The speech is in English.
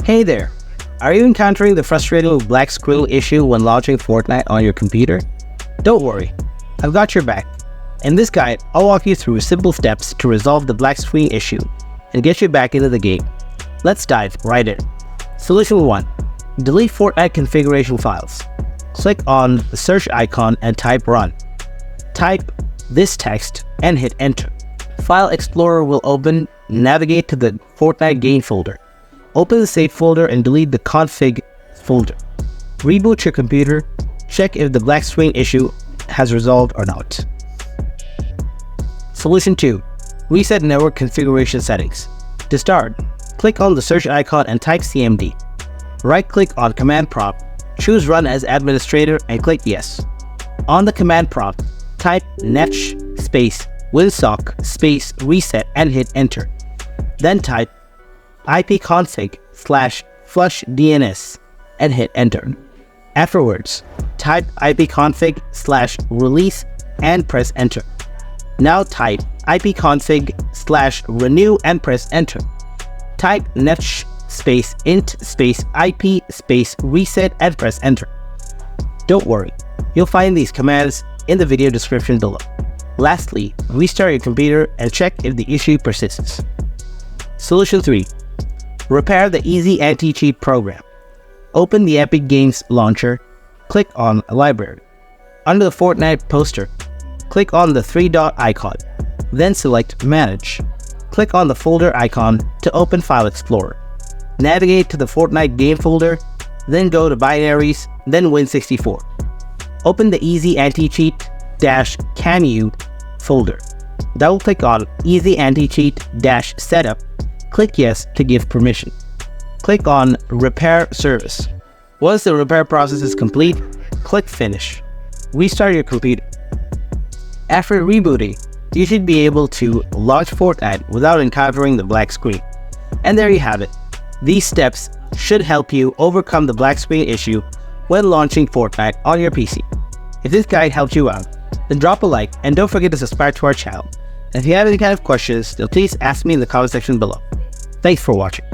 Hey there! Are you encountering the frustrating black screen issue when launching Fortnite on your computer? Don't worry, I've got your back. In this guide, I'll walk you through simple steps to resolve the black screen issue and get you back into the game. Let's dive right in. Solution 1. Delete Fortnite configuration files. Click on the search icon and type run. Type this text and hit enter. File Explorer will open. Navigate to the Fortnite game folder. Open the save folder and delete the config folder. Reboot your computer. Check if the black screen issue has resolved or not. Solution 2. Reset network configuration settings. To start, click on the search icon and type CMD. Right-click on command prompt, choose Run as Administrator and click Yes. On the command prompt, type netsh space winsock space reset and hit enter. Then type ipconfig/flushdns and hit enter. Afterwards, type ipconfig/release and press enter. Now type ipconfig/renew and press enter. Type netsh space int space ip space reset and press enter. Don't worry, you'll find these commands in the video description below. Lastly, restart your computer and check if the issue persists. Solution 3. Repair the Easy Anti-Cheat program. Open the Epic Games launcher, click on Library. Under the Fortnite poster, click on the three-dot icon, then select Manage. Click on the folder icon to open File Explorer. Navigate to the Fortnite game folder, then go to Binaries, then Win64. Open the Easy Anti-Cheat-Can-You folder. Double-click on Easy Anti-Cheat-Setup. Click Yes to give permission. Click on Repair Service. Once the repair process is complete, click Finish. Restart your computer. After rebooting, you should be able to launch Fortnite without encountering the black screen. And there you have it. These steps should help you overcome the black screen issue when launching Fortnite on your PC. If this guide helped you out, then drop a like and don't forget to subscribe to our channel. And if you have any kind of questions, then please ask me in the comment section below. Thanks for watching.